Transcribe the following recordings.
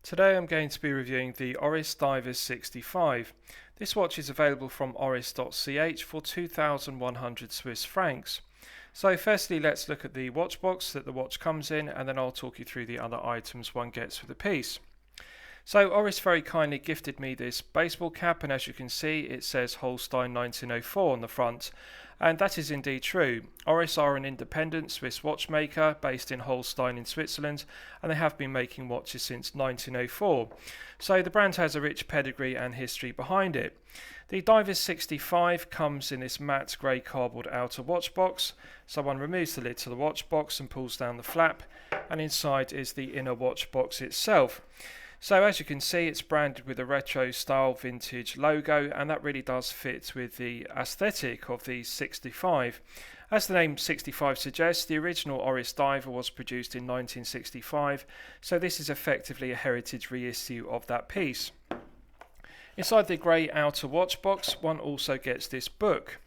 Today I'm going to be reviewing the Oris Divers 65. This watch is available from oris.ch for 2,100 Swiss francs. So firstly, let's look at the watch box that the watch comes in, and then I'll talk you through the other items one gets with the piece. So Oris very kindly gifted me this baseball cap, and as you can see it says Holstein 1904 on the front, and that is indeed true. Oris are an independent Swiss watchmaker based in Holstein in Switzerland, and they have been making watches since 1904. So the brand has a rich pedigree and history behind it. The Divers 65 comes in this matte grey cardboard outer watch box. So one removes the lid to the watch box and pulls down the flap, and inside is the inner watch box itself. So as you can see, it's branded with a retro style vintage logo, and that really does fit with the aesthetic of the 65. As the name 65 suggests, the original Oris diver was produced in 1965, so this is effectively a heritage reissue of that piece. Inside the grey outer watch box, one also gets this book,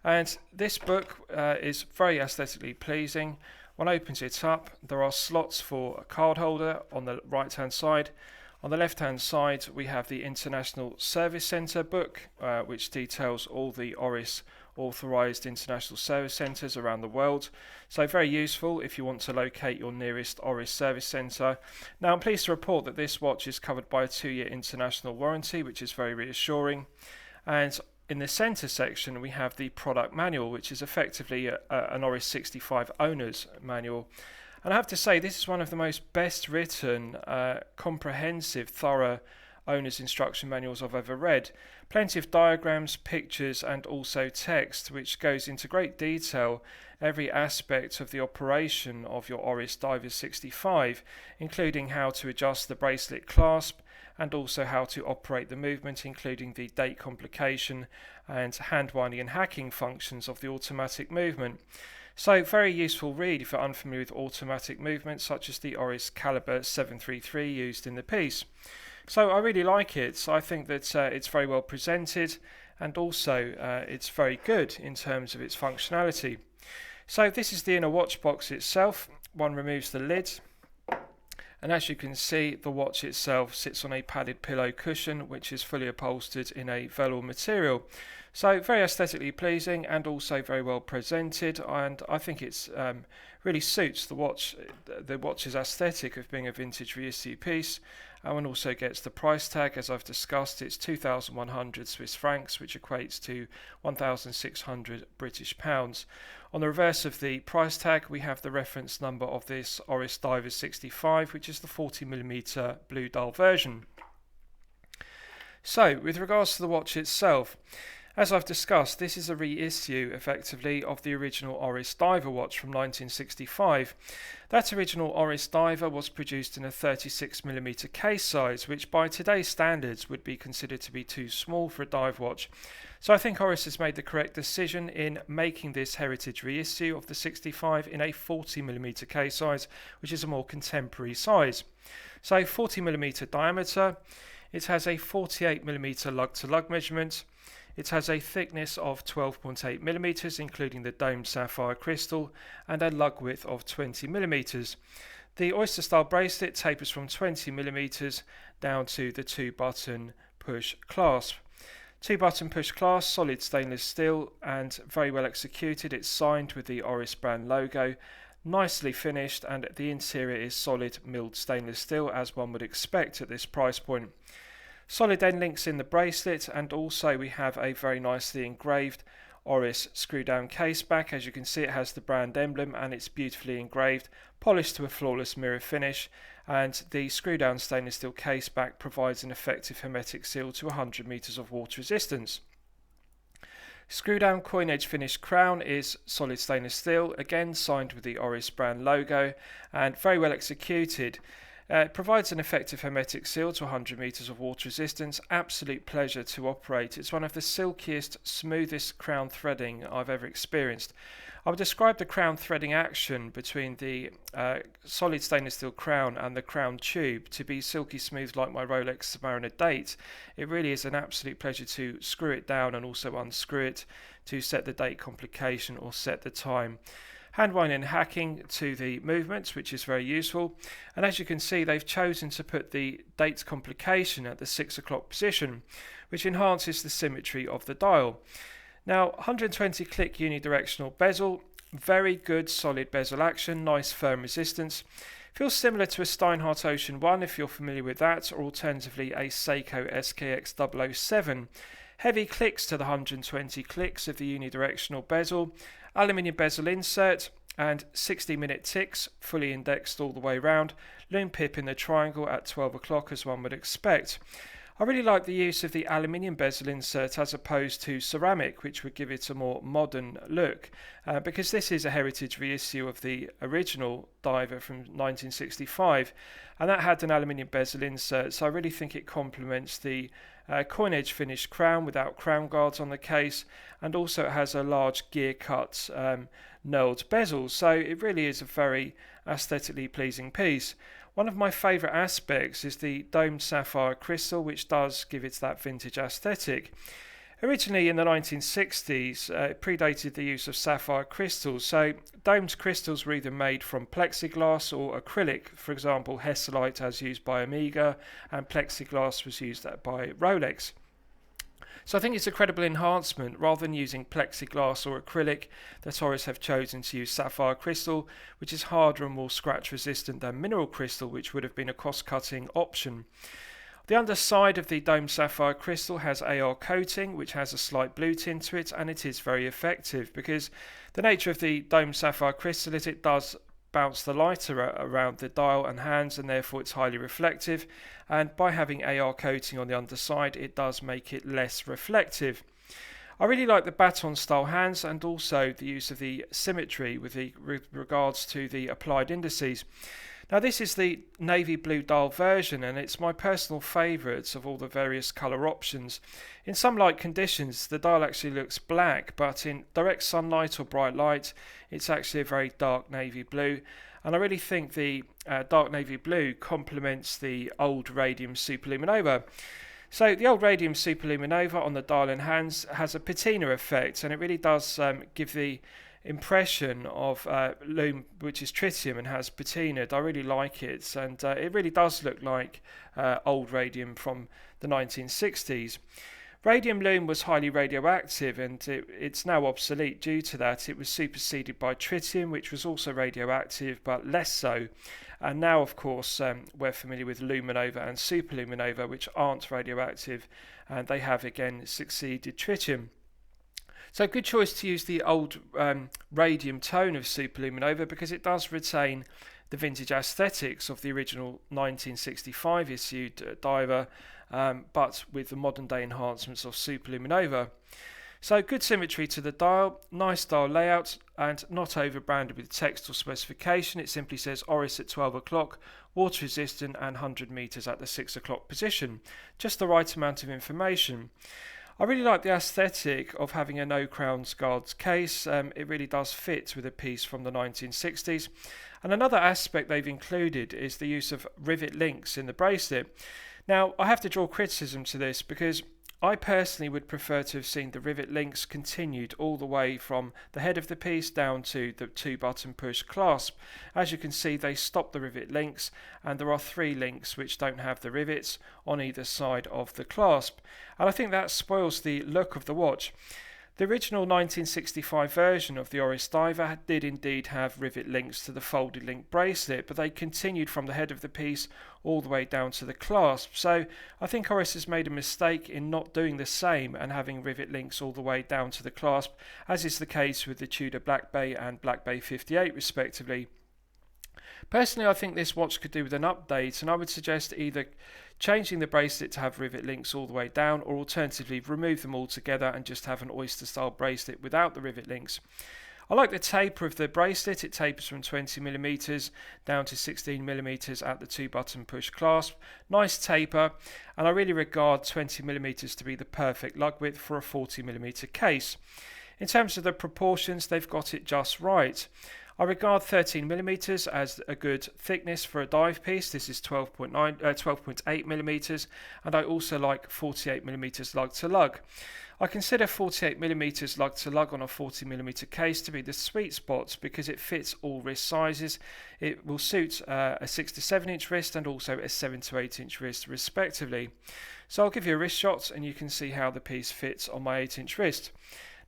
and this book is very aesthetically pleasing. One opens it up, there are slots for a card holder on the right hand side. On the left hand side we have the International Service Centre book, which details all the Oris authorised international service centres around the world. So very useful if you want to locate your nearest Oris service centre. Now I'm pleased to report that this watch is covered by a 2-year international warranty, which is very reassuring. And in the centre section we have the product manual, which is effectively an Oris 65 owner's manual. And I have to say, this is one of the most best written, comprehensive, thorough owner's instruction manuals I've ever read. Plenty of diagrams, pictures and also text, which goes into great detail every aspect of the operation of your Oris Divers 65, including how to adjust the bracelet clasp, and also how to operate the movement, including the date complication and hand winding and hacking functions of the automatic movement. So very useful read if you're unfamiliar with automatic movements, such as the Oris Caliber 733 used in the piece. So I really like it. I think that it's very well presented, and also it's very good in terms of its functionality. So this is the inner watch box itself. One removes the lid, and as you can see, the watch itself sits on a padded pillow cushion, which is fully upholstered in a velour material. So very aesthetically pleasing and also very well presented, and I think it's really suits the watch's aesthetic of being a vintage reissue piece. And one also gets the price tag. As I've discussed, it's 2,100 Swiss francs, which equates to 1,600 British pounds. On the reverse of the price tag, we have the reference number of this Oris Divers 65, which is the 40mm blue dial version. So, with regards to the watch itself, as I've discussed, this is a reissue, effectively, of the original Oris Diver watch from 1965. That original Oris Diver was produced in a 36mm case size, which by today's standards would be considered to be too small for a dive watch. So I think Oris has made the correct decision in making this heritage reissue of the 65 in a 40mm case size, which is a more contemporary size. So 40mm diameter, it has a 48mm lug-to-lug measurement. It has a thickness of 12.8mm, including the domed sapphire crystal, and a lug width of 20mm. The oyster style bracelet tapers from 20mm down to the 2-button push clasp. 2-button push clasp, solid stainless steel and very well executed. It's signed with the Oris brand logo, nicely finished, and the interior is solid milled stainless steel, as one would expect at this price point. Solid end links in the bracelet, and also we have a very nicely engraved Oris screw down case back. As you can see, it has the brand emblem and it's beautifully engraved, polished to a flawless mirror finish, and the screw down stainless steel case back provides an effective hermetic seal to 100 meters of water resistance. Screw down coin edge finished crown is solid stainless steel, again signed with the Oris brand logo and very well executed. It provides an effective hermetic seal to 100 meters of water resistance. Absolute pleasure to operate. It's one of the silkiest, smoothest crown threading I've ever experienced. I would describe the crown threading action between the solid stainless steel crown and the crown tube to be silky smooth like my Rolex Submariner date. It really is an absolute pleasure to screw it down and also unscrew it to set the date complication or set the time. hand winding and hacking to the movements, which is very useful. And as you can see, they've chosen to put the date complication at the 6 o'clock position, which enhances the symmetry of the dial. Now, 120 click unidirectional bezel, very good solid bezel action, nice firm resistance. Feels similar to a Steinhardt Ocean 1 if you're familiar with that, or alternatively a Seiko SKX 007. Heavy clicks to the 120 clicks of the unidirectional bezel, aluminium bezel insert, and 60-minute ticks, fully indexed all the way round. Lume pip in the triangle at 12 o'clock as one would expect. I really like the use of the aluminium bezel insert as opposed to ceramic, which would give it a more modern look, because this is a heritage reissue of the original diver from 1965, and that had an aluminium bezel insert, so I really think it complements the coin edge finished crown without crown guards on the case, and also it has a large gear cut knurled bezel, so it really is a very aesthetically pleasing piece. One of my favourite aspects is the domed sapphire crystal, which does give it that vintage aesthetic. Originally in the 1960s, it predated the use of sapphire crystals, so domed crystals were either made from plexiglass or acrylic. For example, Hesalite as used by Omega, and plexiglass was used by Rolex. So I think it's a credible enhancement. Rather than using plexiglass or acrylic, that Oris have chosen to use sapphire crystal, which is harder and more scratch resistant than mineral crystal, which would have been a cost-cutting option. The underside of the domed sapphire crystal has AR coating, which has a slight blue tint to it, and it is very effective because the nature of the domed sapphire crystal is it does bounce the light around the dial and hands, and therefore it's highly reflective, and by having AR coating on the underside it does make it less reflective. I really like the baton style hands and also the use of the symmetry with regards to the applied indices. Now this is the navy blue dial version, and it's my personal favourite of all the various colour options. In some light conditions the dial actually looks black, but in direct sunlight or bright light it's actually a very dark navy blue, and I really think the dark navy blue complements the old radium superluminova. So the old radium superluminova on the dial and hands has a patina effect, and it really does give the impression of Lume, which is tritium and has patinaed. I really like it, and it really does look like old radium from the 1960s. Radium Lume was highly radioactive, and it's now obsolete due to that. It was superseded by tritium, which was also radioactive but less so, and now of course we're familiar with luminova and superluminova, which aren't radioactive, and they have again succeeded tritium. So good choice to use the old radium tone of superluminova because it does retain the vintage aesthetics of the original 1965 issued diver, but with the modern day enhancements of superluminova. So good symmetry to the dial, nice dial layout, and not over branded with text or specification. It simply says Oris at 12 o'clock, water resistant and 100 meters at the 6 o'clock position. Just the right amount of information. I really like the aesthetic of having a no crowns guards case. It really does fit with a piece from the 1960s. And another aspect they've included is the use of rivet links in the bracelet. Now, I have to draw criticism to this because I personally would prefer to have seen the rivet links continued all the way from the head of the piece down to the 2-button push clasp. As you can see, they stop the rivet links, and there are 3 links which don't have the rivets on either side of the clasp, and I think that spoils the look of the watch. The original 1965 version of the Oris diver did indeed have rivet links to the folded link bracelet, but they continued from the head of the piece all the way down to the clasp. So I think Oris has made a mistake in not doing the same and having rivet links all the way down to the clasp, as is the case with the Tudor Black Bay and Black Bay 58 respectively. Personally, I think this watch could do with an update, and I would suggest either changing the bracelet to have rivet links all the way down, or alternatively remove them altogether and just have an oyster style bracelet without the rivet links. I like the taper of the bracelet. It tapers from 20mm down to 16mm at the 2-button push clasp. Nice taper, and I really regard 20mm to be the perfect lug width for a 40mm case. In terms of the proportions, they've got it just right. I regard 13mm as a good thickness for a dive piece. This is 12.8mm, and I also like 48mm lug to lug. I consider 48mm lug to lug on a 40mm case to be the sweet spot because it fits all wrist sizes. It will suit a 6 to 7 inch wrist and also a 7 to 8 inch wrist respectively. So I'll give you a wrist shot and you can see how the piece fits on my 8 inch wrist.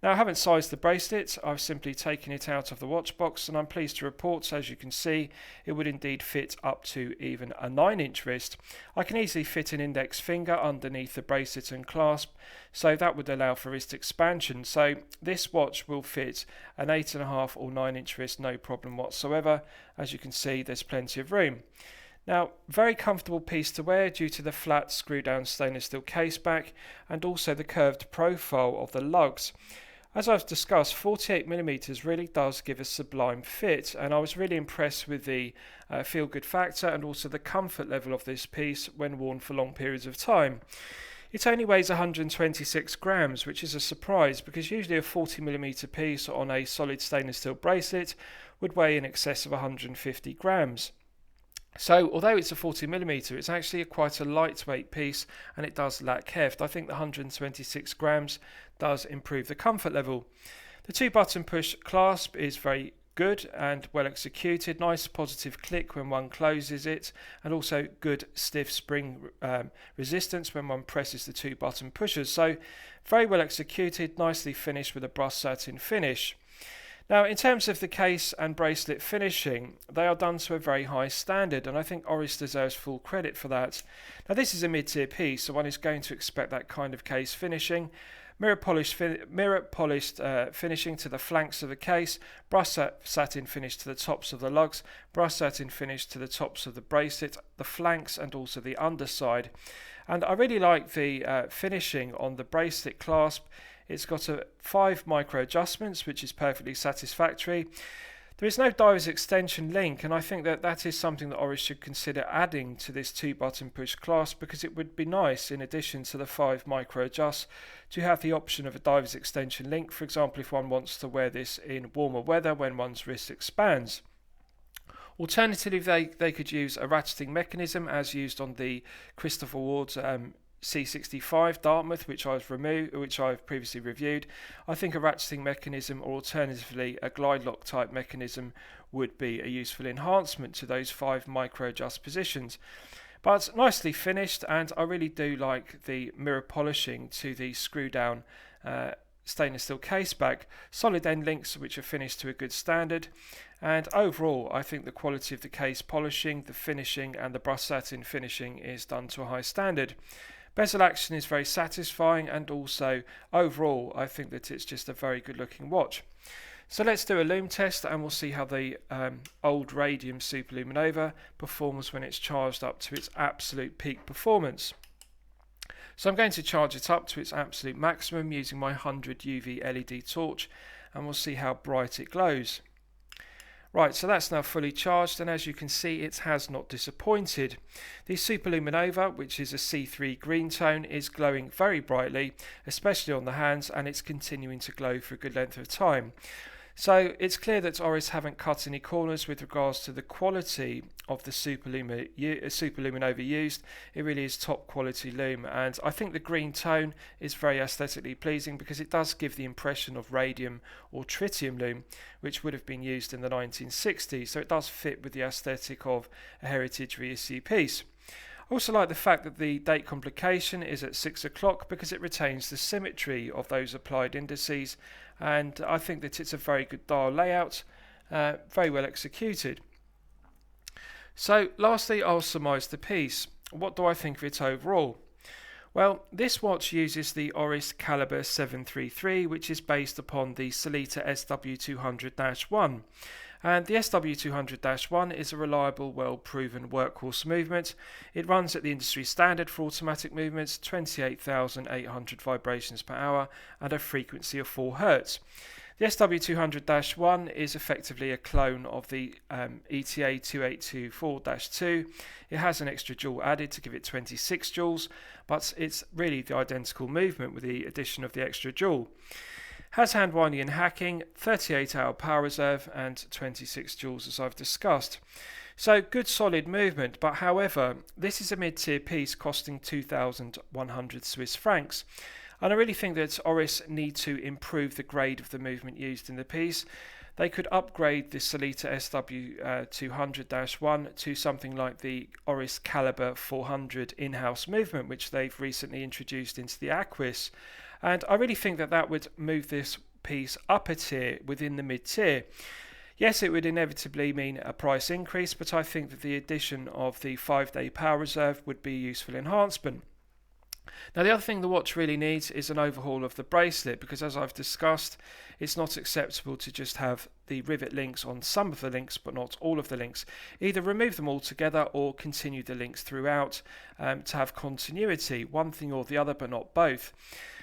Now I haven't sized the bracelet, I've simply taken it out of the watch box, and I'm pleased to report, as you can see, it would indeed fit up to even a 9 inch wrist. I can easily fit an index finger underneath the bracelet and clasp, so that would allow for wrist expansion. So this watch will fit an 8.5 or 9 inch wrist no problem whatsoever. As you can see, there's plenty of room. Now, very comfortable piece to wear due to the flat screw down stainless steel case back and also the curved profile of the lugs. As I've discussed, 48mm really does give a sublime fit, and I was really impressed with the feel good factor and also the comfort level of this piece when worn for long periods of time. It only weighs 126 grams, which is a surprise because usually a 40mm piece on a solid stainless steel bracelet would weigh in excess of 150 grams. So although it's a 40mm, it's actually quite a lightweight piece and it does lack heft. I think the 126 grams does improve the comfort level. The 2-button push clasp is very good and well executed. Nice positive click when one closes it, and also good stiff spring resistance when one presses the 2-button pushers. So very well executed, nicely finished with a brushed satin finish. Now, in terms of the case and bracelet finishing, they are done to a very high standard, and I think Oris deserves full credit for that. Now, this is a mid-tier piece, so one is going to expect that kind of case finishing. Mirror polished finishing to the flanks of the case, brushed satin finish to the tops of the lugs, brushed satin finish to the tops of the bracelet, the flanks and also the underside. And I really like the finishing on the bracelet clasp. It's got 5 micro adjustments, which is perfectly satisfactory. There is no diver's extension link, and I think that is something that Oris should consider adding to this 2-button push clasp, because it would be nice, in addition to the 5 micro adjusts, to have the option of a diver's extension link, for example if one wants to wear this in warmer weather when one's wrist expands. Alternatively, they could use a ratcheting mechanism as used on the Christopher Ward's C65 Dartmouth, which I've previously reviewed. I think a ratcheting mechanism, or alternatively a glide lock type mechanism, would be a useful enhancement to those 5 micro adjust positions. But nicely finished, and I really do like the mirror polishing to the screw down stainless steel case back, solid end links which are finished to a good standard, and overall I think the quality of the case polishing, the finishing and the brushed satin finishing is done to a high standard. Bezel action is very satisfying, and also overall I think that it's just a very good looking watch. So let's do a lume test and we'll see how the old Radium Super Luminova performs when it's charged up to its absolute peak performance. So I'm going to charge it up to its absolute maximum using my 100 UV LED torch, and we'll see how bright it glows. Right, so that's now fully charged, and as you can see, it has not disappointed. The Super Luminova, which is a C3 green tone, is glowing very brightly, especially on the hands, and it's continuing to glow for a good length of time. So it's clear that Oris haven't cut any corners with regards to the quality of the Super Luminova used. It really is top quality lume, and I think the green tone is very aesthetically pleasing because it does give the impression of radium or tritium lume, which would have been used in the 1960s, so it does fit with the aesthetic of a heritage reissue piece. I also like the fact that the date complication is at 6 o'clock because it retains the symmetry of those applied indices, and I think that it's a very good dial layout, very well executed. So lastly, I'll surmise the piece. What do I think of it overall? Well, this watch uses the Oris Caliber 733, which is based upon the Sellita SW200-1. And the SW200-1 is a reliable, well-proven workhorse movement. It runs at the industry standard for automatic movements, 28,800 vibrations per hour and a frequency of 4 Hz. The SW200-1 is effectively a clone of the ETA 2824-2. It has an extra joule added to give it 26 joules, but it's really the identical movement with the addition of the extra joule. Has hand winding and hacking, 38-hour power reserve and 26 joules as I've discussed. So good solid movement, but however, this is a mid-tier piece costing 2,100 Swiss francs. And I really think that Oris need to improve the grade of the movement used in the piece. They could upgrade the Sellita SW200-1 to something like the Oris Caliber 400 in-house movement, which they've recently introduced into the Aquis. And I really think that that would move this piece up a tier within the mid-tier. Yes, it would inevitably mean a price increase, but I think that the addition of the 5-day power reserve would be a useful enhancement. Now, the other thing the watch really needs is an overhaul of the bracelet, because as I've discussed, it's not acceptable to just have the rivet links on some of the links but not all of the links. Either remove them altogether or continue the links throughout to have continuity, one thing or the other but not both.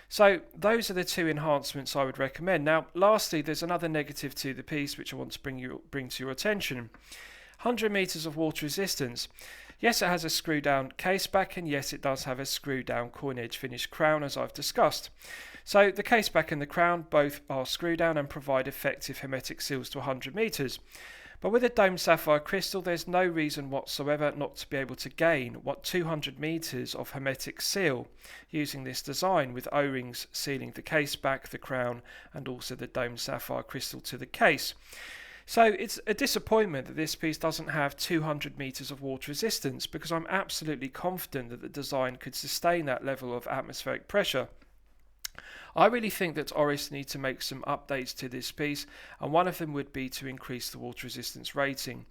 So those are the two enhancements I would recommend. Now, lastly, there's another negative to the piece which I want to bring to your attention. 100 meters of water resistance. Yes, it has a screw down case back, and yes, it does have a screw down coin edge finished crown, as I've discussed. So the case back and the crown both are screw down and provide effective hermetic seals to 100 meters. But with a domed sapphire crystal, there's no reason whatsoever not to be able to gain 200 meters of hermetic seal using this design, with O-rings sealing the case back, the crown, and also the domed sapphire crystal to the case. So it's a disappointment that this piece doesn't have 200 meters of water resistance, because I'm absolutely confident that the design could sustain that level of atmospheric pressure. I really think that Oris need to make some updates to this piece, and one of them would be to increase the water resistance rating.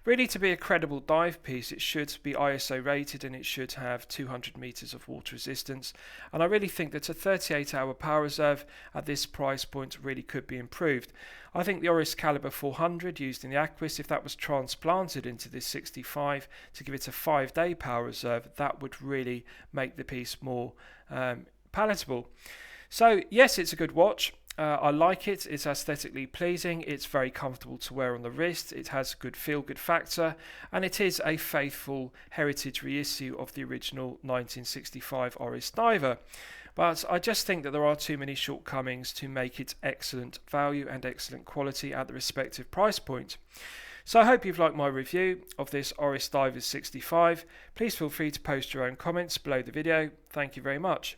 Really, to be a credible dive piece, it should be ISO rated and it should have 200 meters of water resistance. And I really think that a 38-hour power reserve at this price point really could be improved. I think the Oris Caliber 400 used in the Aquis, if that was transplanted into this 65 to give it a 5-day power reserve, that would really make the piece more palatable. So yes, it's a good watch. I like it. It's aesthetically pleasing. It's very comfortable to wear on the wrist. It has a good feel-good factor, and it is a faithful heritage reissue of the original 1965 Oris diver. But I just think that there are too many shortcomings to make it excellent value and excellent quality at the respective price point. So I hope you've liked my review of this Oris Divers 65. Please feel free to post your own comments below the video. Thank you very much.